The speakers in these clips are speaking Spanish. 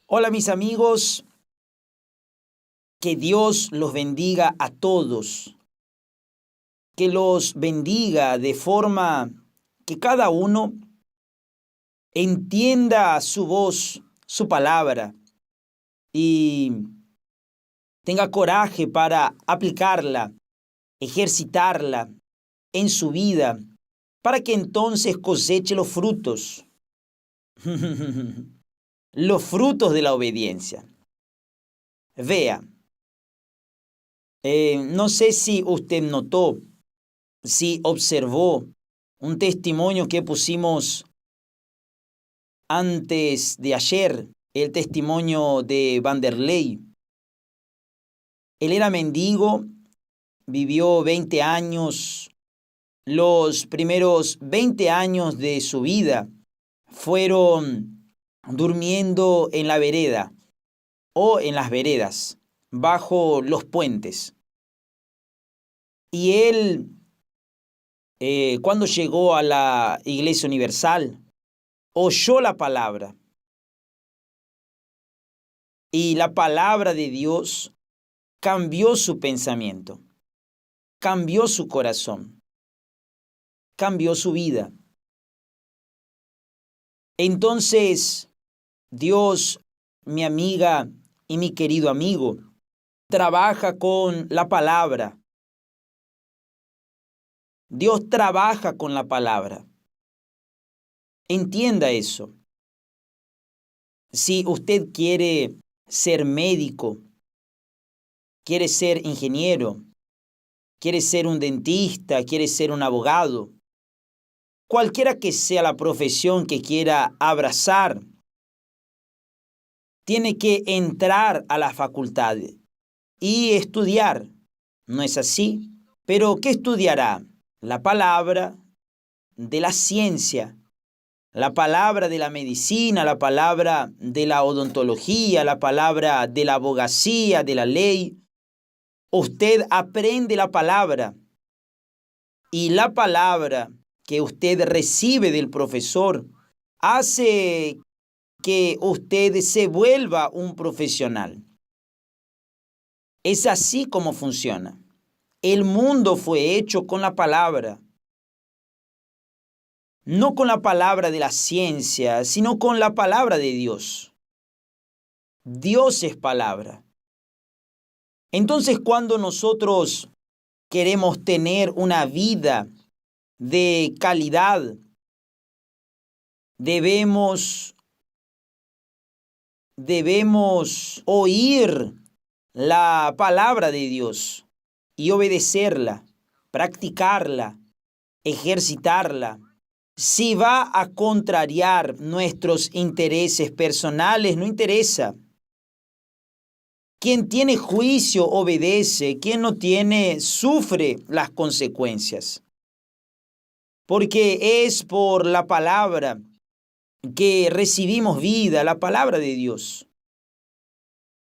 Hola mis amigos, que Dios los bendiga a todos, que los bendiga de forma que cada uno entienda su voz, su palabra y tenga coraje para aplicarla, ejercitarla en su vida, para que entonces coseche los frutos, los frutos de la obediencia. Vea, no sé si usted notó, si observó un testimonio que pusimos antes de ayer, el testimonio de Vanderlei. Él era mendigo, vivió 20 años, los primeros 20 años de su vida fueron durmiendo en la vereda o en las veredas, bajo los puentes. Y él, cuando llegó a la Iglesia Universal, oyó la palabra. Y la palabra de Dios cambió su pensamiento, cambió su corazón, cambió su vida. Entonces, Dios, mi amiga y mi querido amigo, trabaja con la palabra. Dios trabaja con la palabra. Entienda eso. Si usted quiere ser médico, quiere ser ingeniero, quiere ser un dentista, quiere ser un abogado, cualquiera que sea la profesión que quiera abrazar, tiene que entrar a la facultad y estudiar. ¿No es así? Pero ¿qué estudiará? La palabra de la ciencia, la palabra de la medicina, la palabra de la odontología, la palabra de la abogacía, de la ley. Usted aprende la palabra y la palabra que usted recibe del profesor hace que usted se vuelva un profesional. Es así como funciona. El mundo fue hecho con la palabra. No con la palabra de la ciencia, sino con la palabra de Dios. Dios es palabra. Entonces, cuando nosotros queremos tener una vida de calidad, debemos oír la palabra de Dios y obedecerla, practicarla, ejercitarla. Si va a contrariar nuestros intereses personales, no interesa. Quien tiene juicio obedece, quien no tiene sufre las consecuencias. Porque es por la palabra que recibimos vida, la palabra de Dios.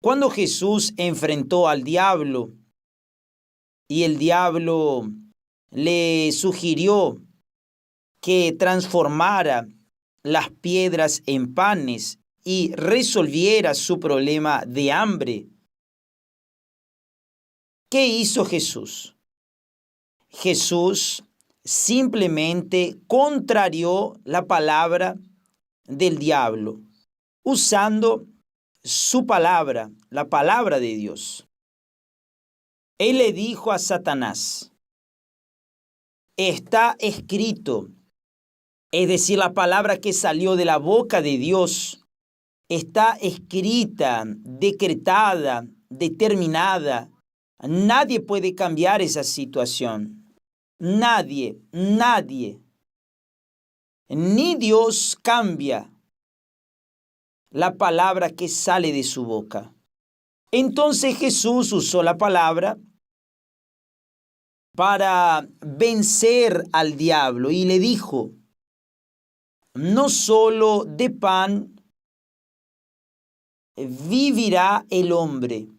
Cuando Jesús enfrentó al diablo y el diablo le sugirió que transformara las piedras en panes y resolviera su problema de hambre, ¿qué hizo Jesús? Jesús simplemente contrarió la palabra del diablo, usando su palabra, la palabra de Dios. Él le dijo a Satanás, está escrito, es decir, la palabra que salió de la boca de Dios, está escrita, decretada, determinada. Nadie puede cambiar esa situación. Nadie. Ni Dios cambia la palabra que sale de su boca. Entonces Jesús usó la palabra para vencer al diablo y le dijo, no solo de pan vivirá el hombre.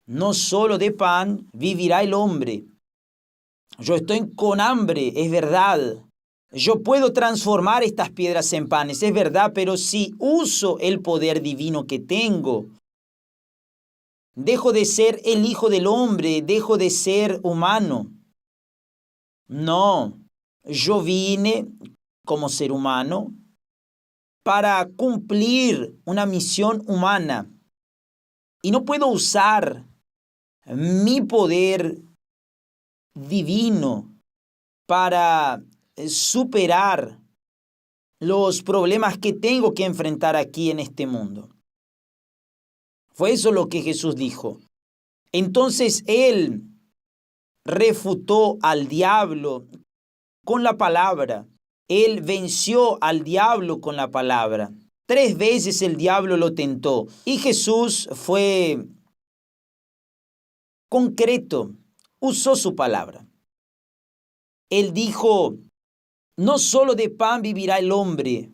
No solo de pan vivirá el hombre. Yo estoy con hambre, es verdad, Yo puedo transformar estas piedras en panes, es verdad, pero si uso el poder divino que tengo, dejo de ser el hijo del hombre, dejo de ser humano. No, yo vine como ser humano para cumplir una misión humana y no puedo usar mi poder divino para superar los problemas que tengo que enfrentar aquí en este mundo. Fue eso lo que Jesús dijo. Entonces Él refutó al diablo con la palabra. Él venció al diablo con la palabra. 3 veces el diablo lo tentó y Jesús fue concreto, usó su palabra. Él dijo, no solo de pan vivirá el hombre,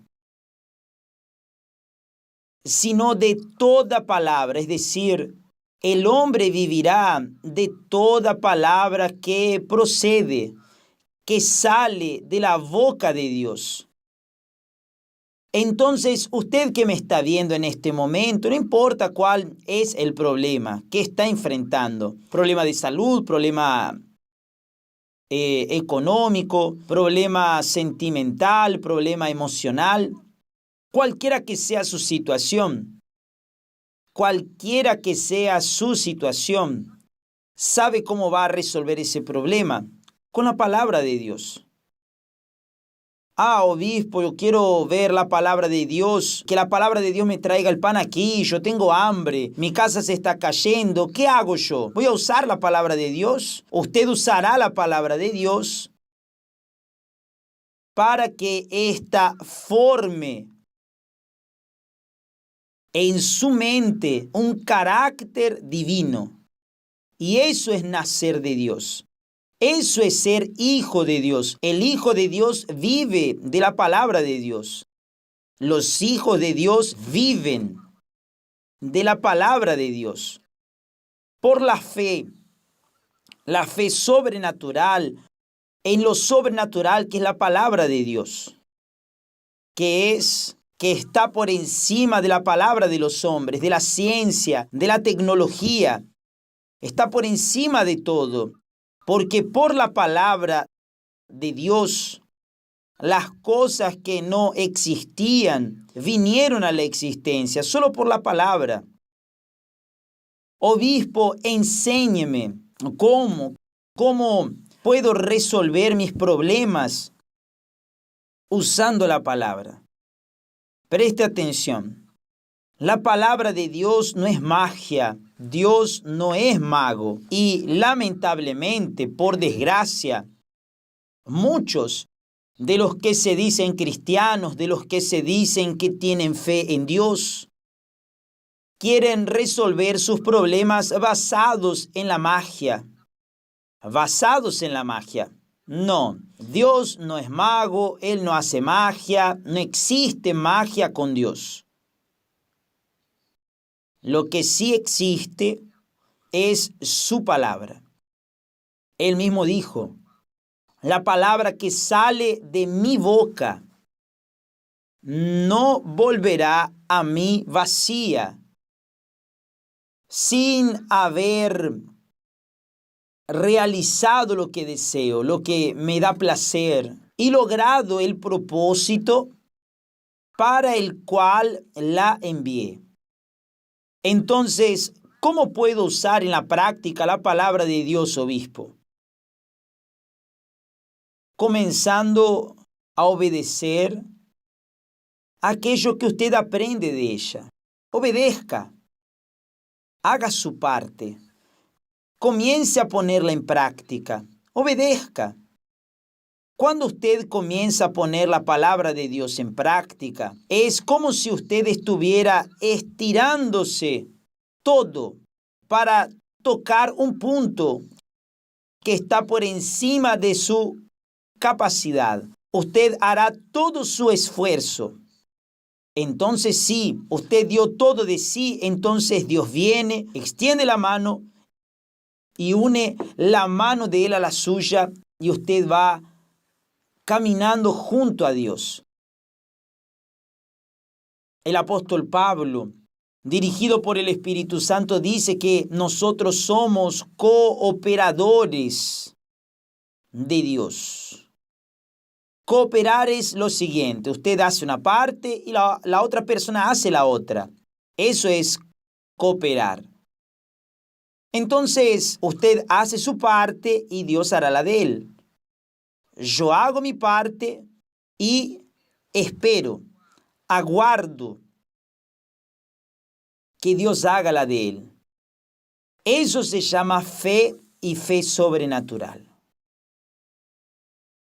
sino de toda palabra, es decir, el hombre vivirá de toda palabra que procede, que sale de la boca de Dios. Entonces, usted que me está viendo en este momento, no importa cuál es el problema que está enfrentando, problema de salud, problema económico, problema sentimental, problema emocional, cualquiera que sea su situación, sabe cómo va a resolver ese problema con la palabra de Dios. Obispo, yo quiero ver la palabra de Dios, que la palabra de Dios me traiga el pan aquí, yo tengo hambre, mi casa se está cayendo, ¿qué hago yo? ¿Voy a usar la palabra de Dios? Usted usará la palabra de Dios para que ésta forme en su mente un carácter divino. Y eso es nacer de Dios. Eso es ser hijo de Dios. El hijo de Dios vive de la palabra de Dios. Los hijos de Dios viven de la palabra de Dios. Por la fe sobrenatural, en lo sobrenatural que es la palabra de Dios, que está por encima de la palabra de los hombres, de la ciencia, de la tecnología, está por encima de todo. Porque por la palabra de Dios, las cosas que no existían vinieron a la existencia, solo por la palabra. Obispo, enséñeme cómo puedo resolver mis problemas usando la palabra. Preste atención. La palabra de Dios no es magia, Dios no es mago y lamentablemente, por desgracia, muchos de los que se dicen cristianos, de los que se dicen que tienen fe en Dios, quieren resolver sus problemas basados en la magia. No, Dios no es mago, Él no hace magia, no existe magia con Dios. Lo que sí existe es su palabra. Él mismo dijo, la palabra que sale de mi boca no volverá a mí vacía, sin haber realizado lo que deseo, lo que me da placer y logrado el propósito para el cual la envié. Entonces, ¿cómo puedo usar en la práctica la palabra de Dios, obispo? Comenzando a obedecer aquello que usted aprende de ella. Obedezca, haga su parte, comience a ponerla en práctica, obedezca. Cuando usted comienza a poner la palabra de Dios en práctica, es como si usted estuviera estirándose todo para tocar un punto que está por encima de su capacidad. Usted hará todo su esfuerzo. Entonces sí, usted dio todo de sí, entonces Dios viene, extiende la mano y une la mano de Él a la suya y usted va caminando junto a Dios. El apóstol Pablo, dirigido por el Espíritu Santo, dice que nosotros somos cooperadores de Dios. Cooperar es lo siguiente: usted hace una parte y la otra persona hace la otra. Eso es cooperar. Entonces, usted hace su parte y Dios hará la de él. Yo hago mi parte y espero, aguardo que Dios haga la de él. Eso se llama fe y fe sobrenatural.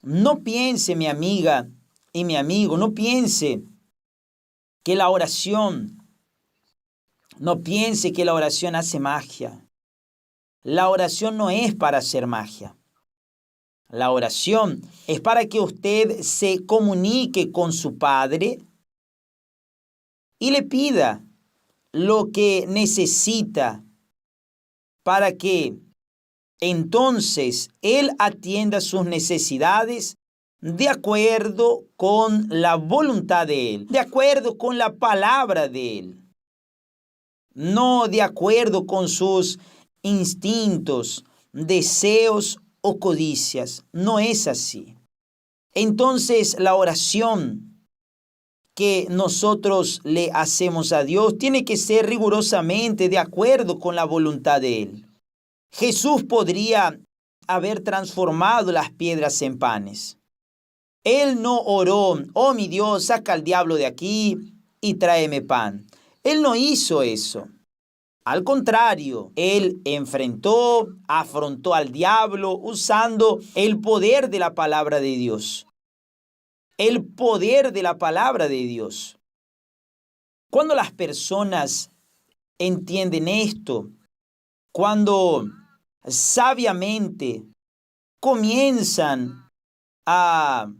No piense, mi amiga y mi amigo, no piense que la oración, no piense que la oración hace magia. La oración no es para hacer magia. La oración es para que usted se comunique con su Padre y le pida lo que necesita para que entonces Él atienda sus necesidades de acuerdo con la voluntad de Él, de acuerdo con la palabra de Él, no de acuerdo con sus instintos, deseos o codicias. No es así. Entonces, la oración que nosotros le hacemos a Dios tiene que ser rigurosamente de acuerdo con la voluntad de Él. Jesús podría haber transformado las piedras en panes. Él no oró: oh mi Dios, saca al diablo de aquí y tráeme pan. Él no hizo eso. Al contrario, Él afrontó al diablo usando el poder de la palabra de Dios. El poder de la palabra de Dios. Cuando las personas entienden esto, cuando sabiamente comienzan a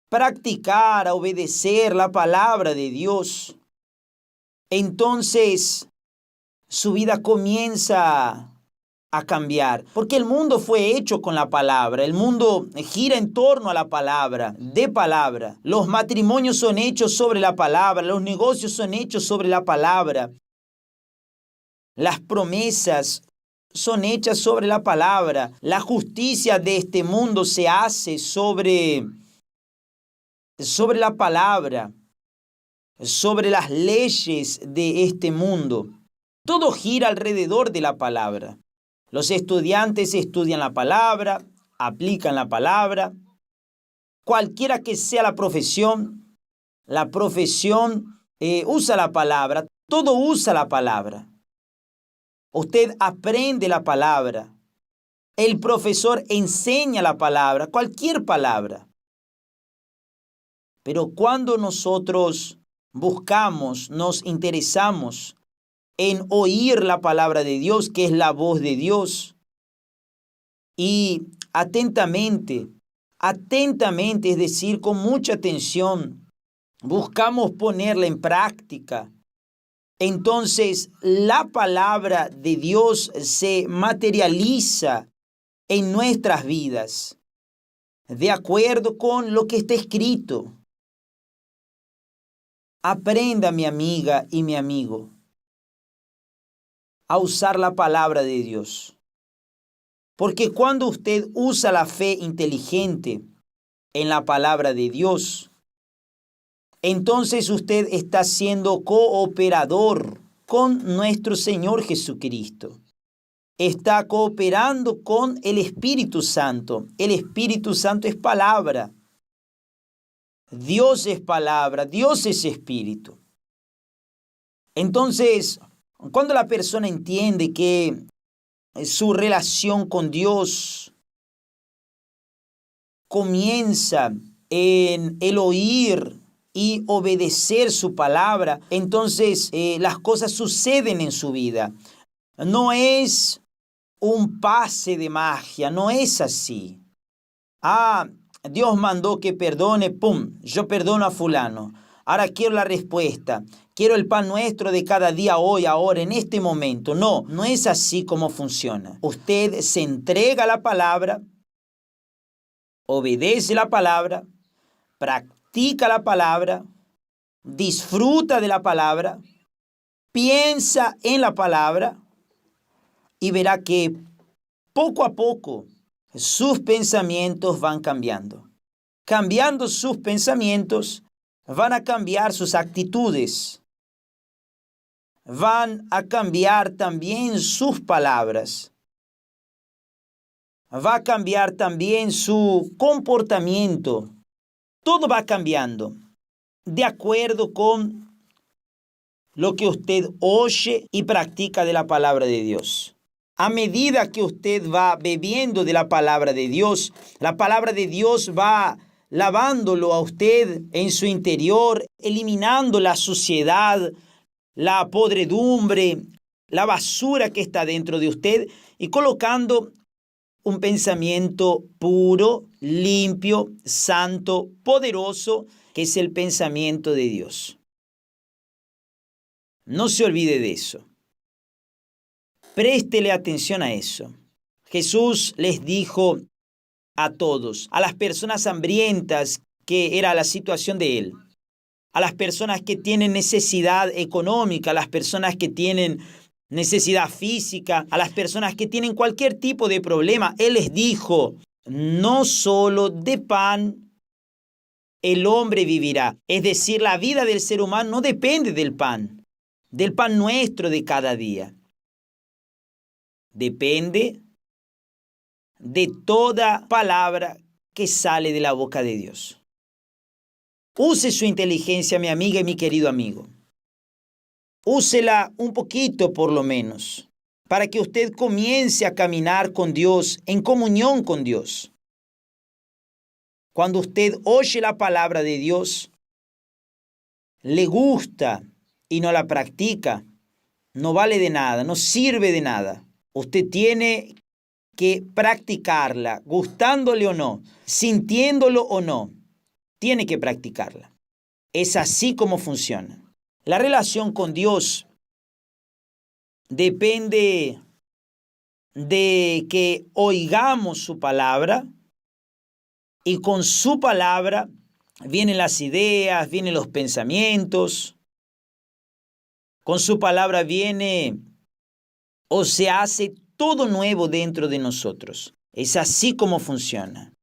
practicar, a obedecer la palabra de Dios, entonces su vida comienza a cambiar, porque el mundo fue hecho con la palabra, el mundo gira en torno a la palabra, de palabra. Los matrimonios son hechos sobre la palabra, los negocios son hechos sobre la palabra, las promesas son hechas sobre la palabra, la justicia de este mundo se hace sobre la palabra, sobre las leyes de este mundo. Todo gira alrededor de la palabra. Los estudiantes estudian la palabra, aplican la palabra. Cualquiera que sea la profesión usa la palabra. Todo usa la palabra. Usted aprende la palabra. El profesor enseña la palabra, cualquier palabra. Pero cuando nosotros buscamos, nos interesamos en oír la palabra de Dios, que es la voz de Dios, y atentamente, es decir, con mucha atención, buscamos ponerla en práctica, entonces la palabra de Dios se materializa en nuestras vidas, de acuerdo con lo que está escrito. Aprenda, mi amiga y mi amigo, a usar la palabra de Dios. Porque cuando usted usa la fe inteligente en la palabra de Dios, entonces usted está siendo cooperador con nuestro Señor Jesucristo. Está cooperando con el Espíritu Santo. El Espíritu Santo es palabra. Dios es palabra, Dios es Espíritu. Entonces, cuando la persona entiende que su relación con Dios comienza en el oír y obedecer su palabra, entonces las cosas suceden en su vida. No es un pase de magia, no es así. Dios mandó que perdone, ¡pum!, yo perdono a fulano. Ahora quiero la respuesta. Quiero el pan nuestro de cada día, hoy, ahora, en este momento. No, no es así como funciona. Usted se entrega a la palabra, obedece la palabra, practica la palabra, disfruta de la palabra, piensa en la palabra y verá que poco a poco sus pensamientos van cambiando. Cambiando sus pensamientos, van a cambiar sus actitudes. Van a cambiar también sus palabras. Va a cambiar también su comportamiento. Todo va cambiando de acuerdo con lo que usted oye y practica de la palabra de Dios. A medida que usted va bebiendo de la palabra de Dios va lavándolo a usted en su interior, eliminando la suciedad, la podredumbre, la basura que está dentro de usted y colocando un pensamiento puro, limpio, santo, poderoso, que es el pensamiento de Dios. No se olvide de eso. Préstele atención a eso. Jesús les dijo a todos, a las personas hambrientas, que era la situación de él, a las personas que tienen necesidad económica, a las personas que tienen necesidad física, a las personas que tienen cualquier tipo de problema, él les dijo, no solo de pan el hombre vivirá. Es decir, la vida del ser humano no depende del pan nuestro de cada día. Depende de toda palabra que sale de la boca de Dios. Use su inteligencia, mi amiga y mi querido amigo. Úsela un poquito por lo menos, para que usted comience a caminar con Dios, en comunión con Dios. Cuando usted oye la palabra de Dios, le gusta y no la practica, no vale de nada, no sirve de nada. Usted tiene que practicarla, gustándole o no, sintiéndolo o no, tiene que practicarla. Es así como funciona. La relación con Dios depende de que oigamos su palabra y con su palabra vienen las ideas, vienen los pensamientos. Con su palabra viene o se hace todo nuevo dentro de nosotros. Es así como funciona.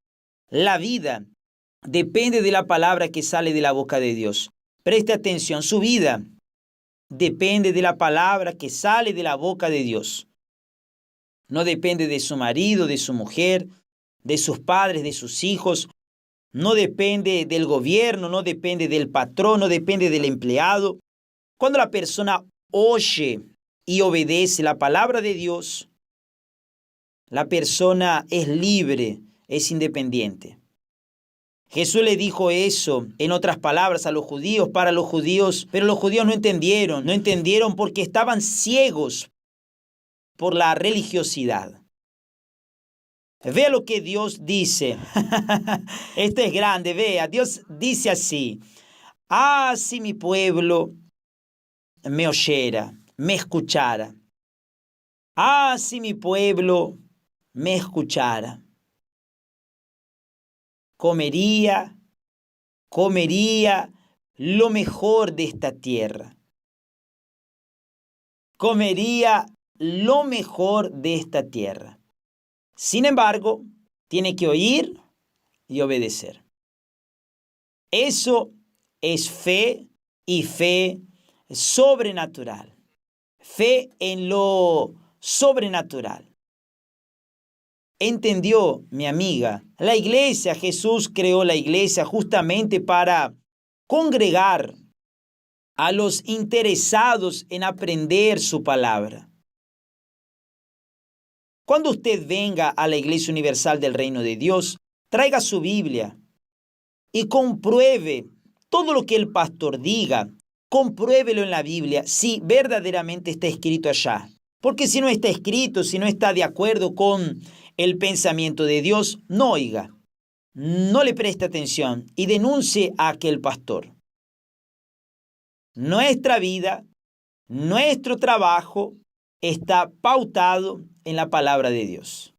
La vida depende de la palabra que sale de la boca de Dios. Preste atención, su vida depende de la palabra que sale de la boca de Dios. No depende de su marido, de su mujer, de sus padres, de sus hijos. No depende del gobierno, no depende del patrón, no depende del empleado. Cuando la persona oye y obedece la palabra de Dios, la persona es libre, es independiente. Jesús le dijo eso, en otras palabras, a los judíos, para los judíos, pero los judíos no entendieron porque estaban ciegos por la religiosidad. Vea lo que Dios dice. Esto es grande, vea. Dios dice así: ah, si mi pueblo me oyera, me escuchara. Ah, si mi pueblo me escuchara. Comería lo mejor de esta tierra. Comería lo mejor de esta tierra. Sin embargo, tiene que oír y obedecer. Eso es fe y fe sobrenatural. Fe en lo sobrenatural. Entendió, mi amiga, la iglesia, Jesús creó la iglesia justamente para congregar a los interesados en aprender su palabra. Cuando usted venga a la Iglesia Universal del Reino de Dios, traiga su Biblia y compruebe todo lo que el pastor diga. Compruébelo en la Biblia si verdaderamente está escrito allá. Porque si no está escrito, si no está de acuerdo con el pensamiento de Dios, no oiga, no le preste atención y denuncie a aquel pastor. Nuestra vida, nuestro trabajo está pautado en la palabra de Dios.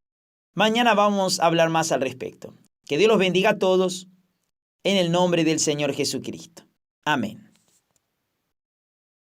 Mañana vamos a hablar más al respecto. Que Dios los bendiga a todos en el nombre del Señor Jesucristo. Amén.